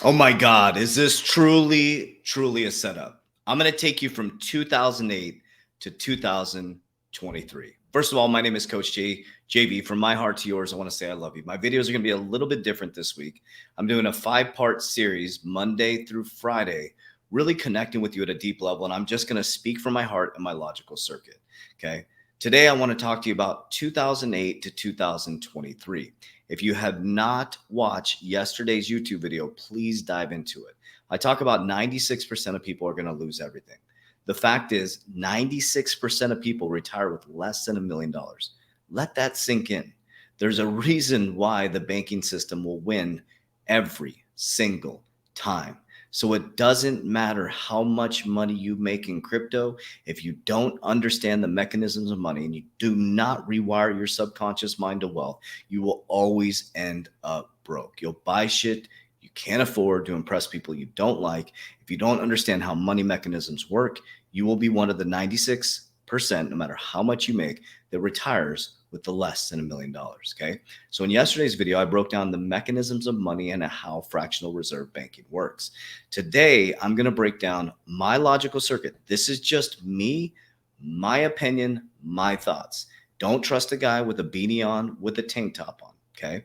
Oh my God, is this truly a setup? I'm going to take you from 2008 to 2023. First of all, my name is Coach JB. From my heart to yours, I want to say I love you. My videos are going to be a little bit different this week. I'm doing a 5-part series, Monday through Friday, really connecting with you at a deep level. And I'm just going to speak from my heart and my logical circuit. Okay. Today, I want to talk to you about 2008 to 2023. If you have not watched yesterday's YouTube video, please dive into it. I talk about 96% of people are going to lose everything. The fact is, 96% of people retire with less than $1 million. Let that sink in. There's a reason why the banking system will win every single time. So it doesn't matter how much money you make in crypto. If you don't understand the mechanisms of money and you do not rewire your subconscious mind to wealth, you will always end up broke. You'll buy shit you can't afford to impress people you don't like. If you don't understand how money mechanisms work, you will be one of the 96%, no matter how much you make, that retires with the less than $1 million. Okay. So in yesterday's video, I broke down the mechanisms of money and how fractional reserve banking works. Today, I'm going to break down my logical circuit. This is just me, my opinion, my thoughts. Don't trust a guy with a beanie on with a tank top on. Okay.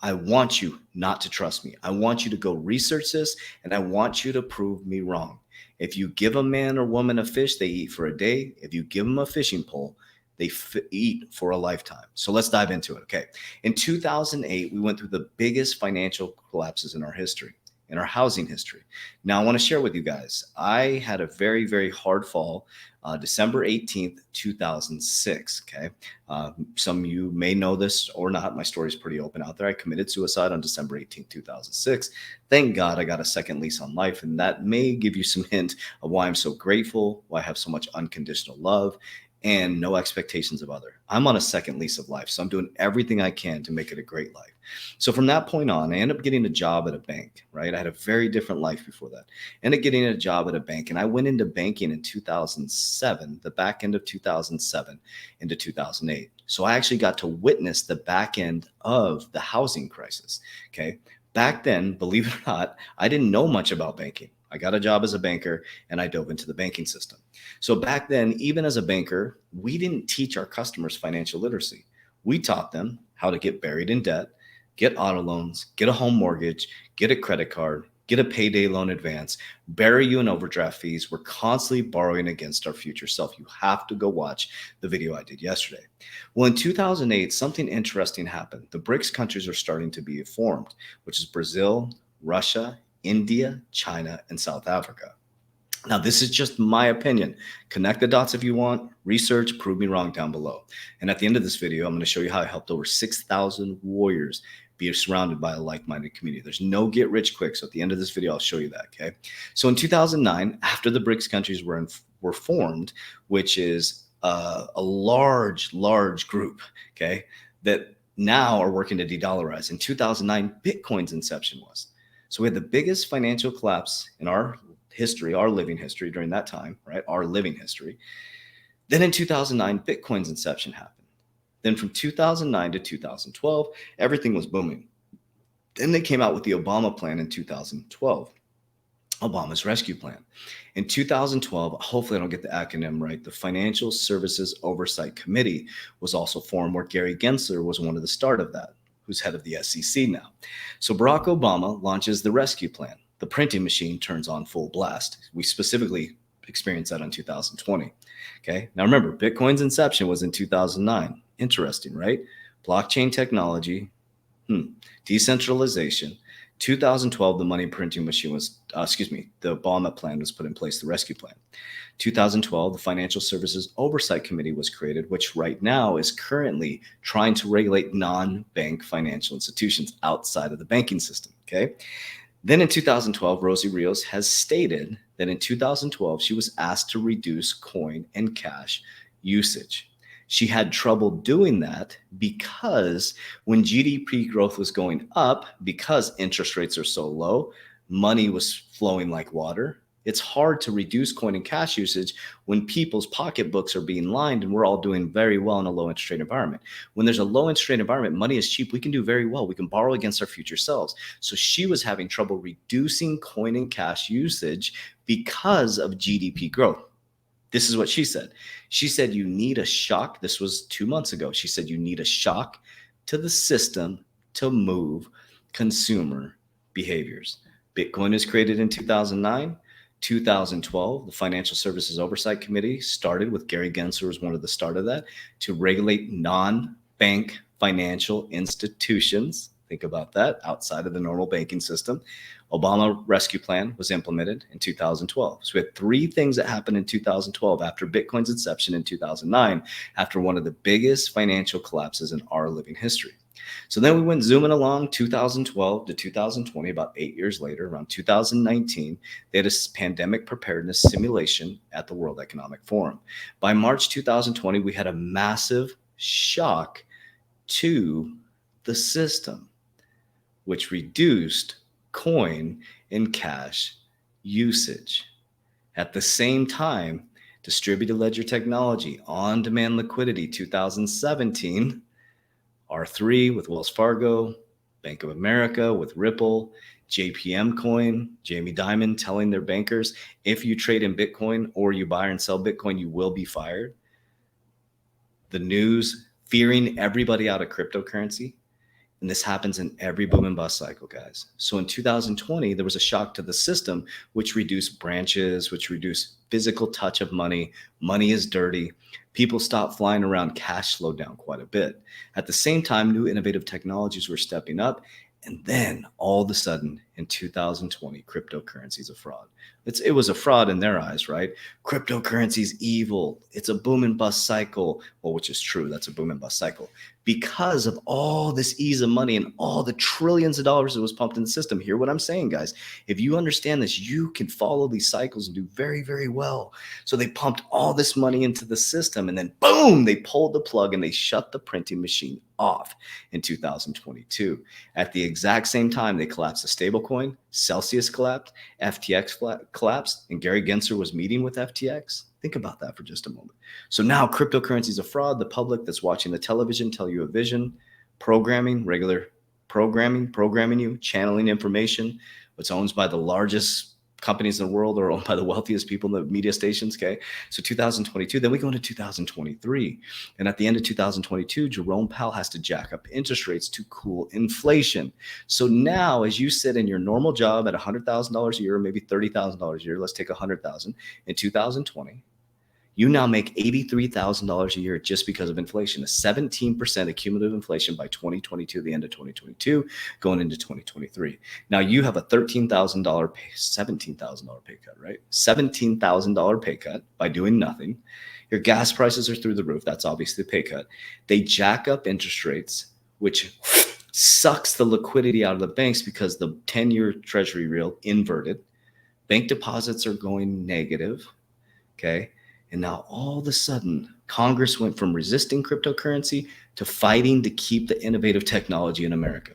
I want you not to trust me. I want you to go research this and I want you to prove me wrong. If you give a man or woman a fish, they eat for a day. If you give them a fishing pole, they eat for a lifetime. So let's dive into it. Okay. In 2008, we went through the biggest financial collapses in our history, in our housing history. Now, I want to share with you guys, I had a very, very hard fall December 18th, 2006. Okay. Some of you may know this or not. My story is pretty open out there. I committed suicide on December 18th, 2006. Thank God I got a second lease on life. And that may give you some hint of why I'm so grateful, why I have so much unconditional love and no expectations of other. I'm on a second lease of life. So I'm doing everything I can to make it a great life. So from that point on, I ended up getting a job at a bank, right? I had a very different life before that. Ended up getting a job at a bank. And I went into banking in 2007, the back end of 2007 into 2008. So I actually got to witness the back end of the housing crisis. Okay. Back then, believe it or not, I didn't know much about banking. I got a job as a banker and I dove into the banking system. So back then, even as a banker, we didn't teach our customers financial literacy. We taught them how to get buried in debt, get auto loans, get a home mortgage, get a credit card, get a payday loan advance, bury you in overdraft fees. We're constantly borrowing against our future self. You have to go watch the video I did yesterday. Well, in 2008, something interesting happened. The BRICS countries are starting to be formed, which is Brazil, Russia, India, China, and South Africa. Now, this is just my opinion. Connect the dots if you want. Research, prove me wrong down below. And at the end of this video, I'm going to show you how I helped over 6,000 warriors be surrounded by a like-minded community. There's no get rich quick. So at the end of this video, I'll show you that. Okay. So in 2009, after the BRICS countries were formed, which is a large group, okay, that now are working to de-dollarize. In 2009, Bitcoin's inception was. So we had the biggest financial collapse in our history, our living history during that time, right? Our living history. Then in 2009, Bitcoin's inception happened. Then from 2009 to 2012, everything was booming. Then they came out with the Obama plan in 2012, Obama's rescue plan. In 2012, hopefully I don't get the acronym right, the Financial Services Oversight Committee was also formed, where Gary Gensler was one of the start of that, who's head of the SEC now. So Barack Obama launches the rescue plan. The printing machine turns on full blast. We specifically experienced that in 2020. Okay. Now remember, Bitcoin's inception was in 2009. Interesting, right? Blockchain technology, decentralization. 2012, the money printing machine was, the Obama plan was put in place, the rescue plan. 2012, the Financial Services Oversight Committee was created, which right now is currently trying to regulate non-bank financial institutions outside of the banking system. Okay. Then in 2012, Rosie Rios has stated that in 2012, she was asked to reduce coin and cash usage. She had trouble doing that because when GDP growth was going up, because interest rates are so low, money was flowing like water. It's hard to reduce coin and cash usage when people's pocketbooks are being lined and we're all doing very well in a low interest rate environment. When there's a low interest rate environment, money is cheap. We can do very well. We can borrow against our future selves. So she was having trouble reducing coin and cash usage because of GDP growth. This is what she said. She said, you need a shock. This was 2 months ago. She said, you need a shock to the system to move consumer behaviors. Bitcoin was created in 2009. 2012, the Financial Services Oversight Committee started with Gary Gensler was one of the start of that to regulate non-bank financial institutions. Think about that, outside of the normal banking system. Obama Rescue Plan was implemented in 2012. So we had 3 things that happened in 2012 after Bitcoin's inception in 2009, after one of the biggest financial collapses in our living history. So then we went zooming along 2012 to 2020, about 8 years later, around 2019, they had a pandemic preparedness simulation at the World Economic Forum. By March 2020, we had a massive shock to the system, which reduced coin and cash usage. At the same time, distributed ledger technology, on-demand liquidity, 2017, R3 with Wells Fargo, Bank of America with Ripple, JPM Coin, Jamie Dimon telling their bankers, if you trade in Bitcoin or you buy and sell Bitcoin, you will be fired. The news fearing everybody out of cryptocurrency. And this happens in every boom and bust cycle, guys. So in 2020, there was a shock to the system, which reduced branches, which reduced physical touch of money. Money is dirty. People stopped flying around. Cash slowed down quite a bit. At the same time, new innovative technologies were stepping up. And then all of a sudden in 2020, cryptocurrency is a fraud. It was a fraud in their eyes, right? Cryptocurrency is evil. It's a boom and bust cycle. Well, which is true. That's a boom and bust cycle. Because of all this ease of money and all the trillions of dollars that was pumped in the system. Hear what I'm saying, guys. If you understand this, you can follow these cycles and do very, very well. So they pumped all this money into the system and then boom, they pulled the plug and they shut the printing machine off in 2022. At the exact same time, they collapsed the stablecoin, Celsius collapsed, FTX collapsed, and Gary Gensler was meeting with FTX. Think about that for just a moment. So now cryptocurrency is a fraud. The public that's watching the television tell you a vision, programming, regular programming you, channeling information. What's owned by the largest companies in the world are owned by the wealthiest people in the media stations. Okay. So 2022, then we go into 2023. And at the end of 2022, Jerome Powell has to jack up interest rates to cool inflation. So now as you sit in your normal job at $100,000 a year, or maybe $30,000 a year, let's take 100,000 in 2020, you now make $83,000 a year just because of inflation, a 17% cumulative inflation by 2022, the end of 2022, going into 2023. Now you have a $13,000 pay, $17,000 pay cut, right? $17,000 pay cut by doing nothing. Your gas prices are through the roof. That's obviously the pay cut. They jack up interest rates, which sucks the liquidity out of the banks because the 10-year treasury rate inverted. Bank deposits are going negative, okay? And now all of a sudden, Congress went from resisting cryptocurrency to fighting to keep the innovative technology in America.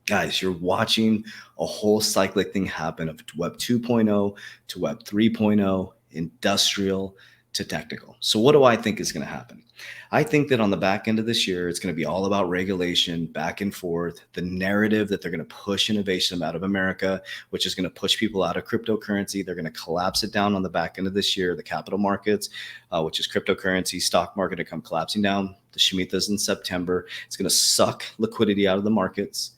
Guys, you're watching a whole cyclic thing happen of Web 2.0 to Web 3.0, industrial to technical. So what do I think is going to happen? I think that on the back end of this year, it's going to be all about regulation, back and forth, the narrative that they're going to push innovation out of America, which is going to push people out of cryptocurrency. They're going to collapse it down on the back end of this year. The capital markets, which is cryptocurrency, stock market, to come collapsing down. The Shemitahs in September. It's going to suck liquidity out of the markets.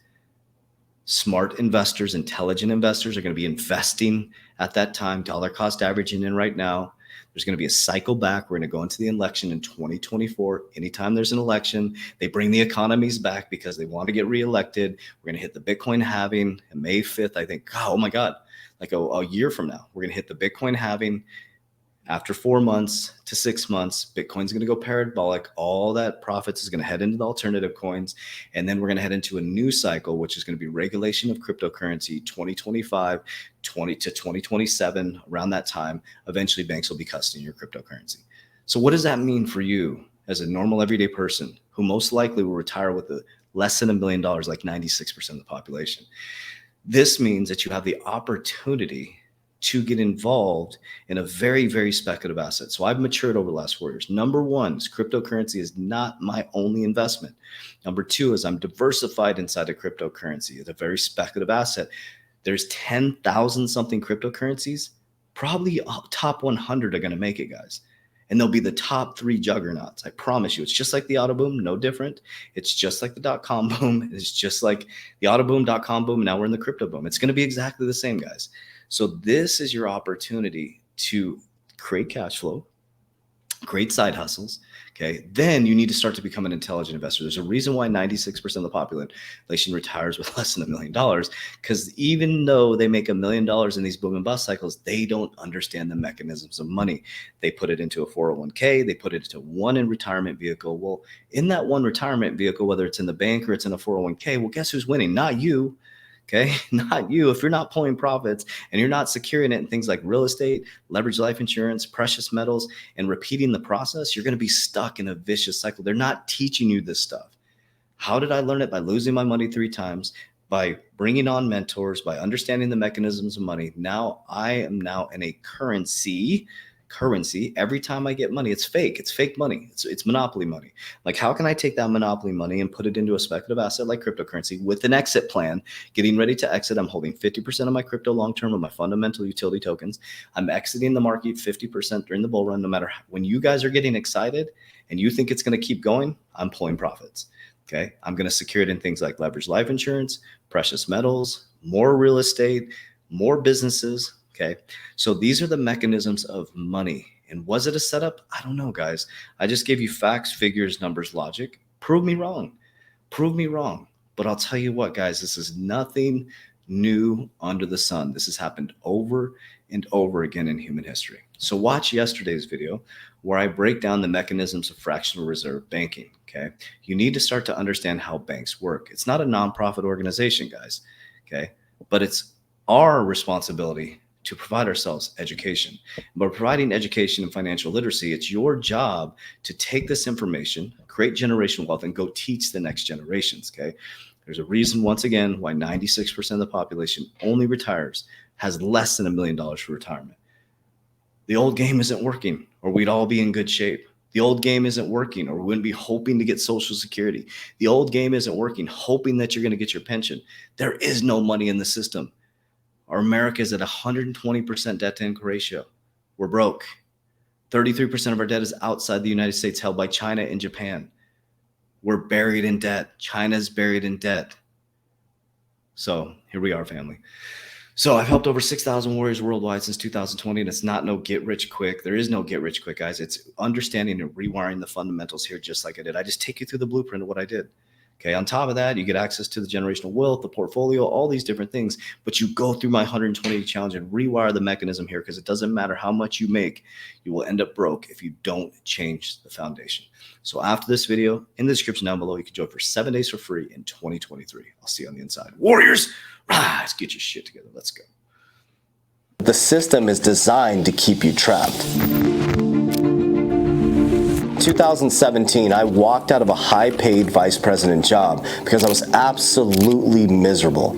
Smart investors, intelligent investors are going to be investing at that time, dollar cost averaging in right now. There's going to be a cycle back. We're going to go into the election in 2024. Anytime there's an election, they bring the economies back because they want to get reelected. We're going to hit the Bitcoin halving on May 5th. I think, oh my God, like a year from now, we're going to hit the Bitcoin halving. After 4 months to 6 months, Bitcoin's going to go parabolic. All that profits is going to head into the alternative coins. And then we're going to head into a new cycle, which is going to be regulation of cryptocurrency 2025, 20 to 2027. Around that time, eventually banks will be custodying your cryptocurrency. So what does that mean for you as a normal everyday person who most likely will retire with less than $1 million, like 96% of the population? This means that you have the opportunity to get involved in a very, very speculative asset. So I've matured over the last 4 years. Number one is cryptocurrency is not my only investment. Number two is I'm diversified inside of cryptocurrency. It's a very speculative asset. There's 10,000 something cryptocurrencies. Probably top 100 are going to make it, guys. And they'll be the top 3 juggernauts. I promise you. It's just like the auto boom, no different. It's just like the dot-com boom. It's just like the auto boom, dot-com boom. Now we're in the crypto boom. It's going to be exactly the same, guys. So this is your opportunity to create cash flow, create side hustles. Okay. Then you need to start to become an intelligent investor. There's a reason why 96% of the population retires with less than $1 million, because even though they make $1 million in these boom and bust cycles, they don't understand the mechanisms of money. They put it into a 401k, they put it into one in retirement vehicle. Well, in that one retirement vehicle, whether it's in the bank or it's in a 401k, well, guess who's winning? Not you. Okay, not you. If you're not pulling profits and you're not securing it in things like real estate, leveraged life insurance, precious metals, and repeating the process, you're going to be stuck in a vicious cycle. They're not teaching you this stuff. How did I learn it? By losing my money 3 times, by bringing on mentors, by understanding the mechanisms of money. Now I am now in a currency. Every time I get money, it's fake. It's fake money. It's monopoly money. Like, how can I take that monopoly money and put it into a speculative asset like cryptocurrency with an exit plan, getting ready to exit? I'm holding 50% of my crypto long-term of my fundamental utility tokens. I'm exiting the market 50% during the bull run. No matter when you guys are getting excited and you think it's going to keep going, I'm pulling profits. Okay. I'm going to secure it in things like leveraged life insurance, precious metals, more real estate, more businesses. Okay. So these are the mechanisms of money. And was it a setup? I don't know, guys. I just gave you facts, figures, numbers, logic. Prove me wrong. Prove me wrong. But I'll tell you what, guys, this is nothing new under the sun. This has happened over and over again in human history. So watch yesterday's video where I break down the mechanisms of fractional reserve banking. Okay. You need to start to understand how banks work. It's not a nonprofit organization, guys. Okay. But it's our responsibility to provide ourselves education. By providing education and financial literacy, it's your job to take this information, create generational wealth, and go teach the next generations, okay? There's a reason, once again, why 96% of the population only retires, has less than $1 million for retirement. The old game isn't working, or we'd all be in good shape. The old game isn't working, or we wouldn't be hoping to get Social Security. The old game isn't working, hoping that you're going to get your pension. There is no money in the system. Our America is at 120% debt to income ratio. We're broke. 33% of our debt is outside the United States, held by China and Japan. We're buried in debt. China's buried in debt. So here we are, family. So I've helped over 6,000 warriors worldwide since 2020, and it's not no get rich quick. There is no get rich quick, guys. It's understanding and rewiring the fundamentals here, just like I did. I just take you through the blueprint of what I did. Okay. On top of that, you get access to the generational wealth, the portfolio, all these different things, but you go through my 120-day challenge and rewire the mechanism here, because it doesn't matter how much you make, you will end up broke if you don't change the foundation. So after this video, in the description down below, you can join for 7 days for free in 2023. I'll see you on the inside. Warriors, rise, get your shit together. Let's go. The system is designed to keep you trapped. 2017, I walked out of a high-paid vice president job because I was absolutely miserable.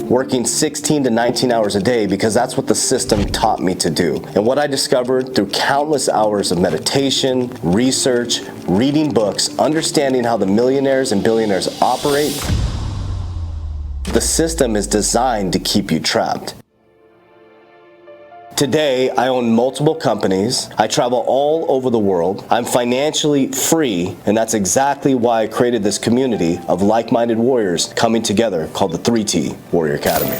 Working 16 to 19 hours a day because that's what the system taught me to do. And what I discovered through countless hours of meditation, research, reading books, understanding how the millionaires and billionaires operate, the system is designed to keep you trapped. Today, I own multiple companies. I travel all over the world. I'm financially free, and that's exactly why I created this community of like-minded warriors coming together called the 3T Warrior Academy.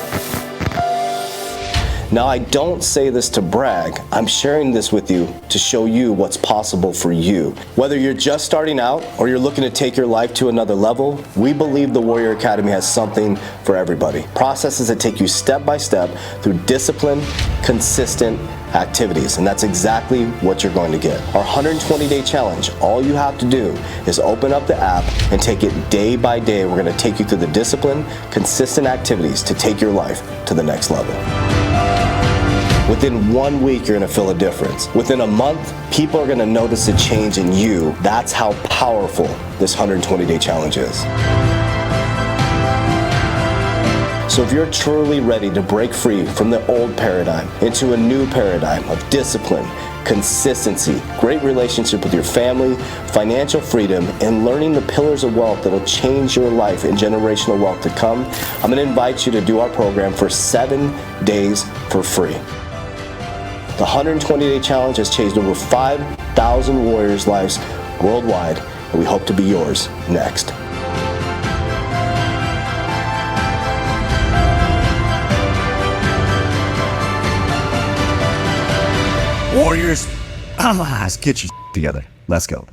Now, I don't say this to brag. I'm sharing this with you to show you what's possible for you. Whether you're just starting out or you're looking to take your life to another level, we believe the Warrior Academy has something for everybody. Processes that take you step by step through discipline, consistent activities, and that's exactly what you're going to get. Our 120-day challenge, all you have to do is open up the app and take it day by day. We're going to take you through the discipline, consistent activities to take your life to the next level. Within 1 week, you're going to feel a difference. Within a month, people are going to notice a change in you. That's how powerful this 120-day challenge is. So if you're truly ready to break free from the old paradigm into a new paradigm of discipline, consistency, great relationship with your family, financial freedom, and learning the pillars of wealth that will change your life and generational wealth to come, I'm going to invite you to do our program for 7 days for free. The 120-day challenge has changed over 5,000 warriors' lives worldwide, and we hope to be yours next. Warriors, let's get your together. Let's go.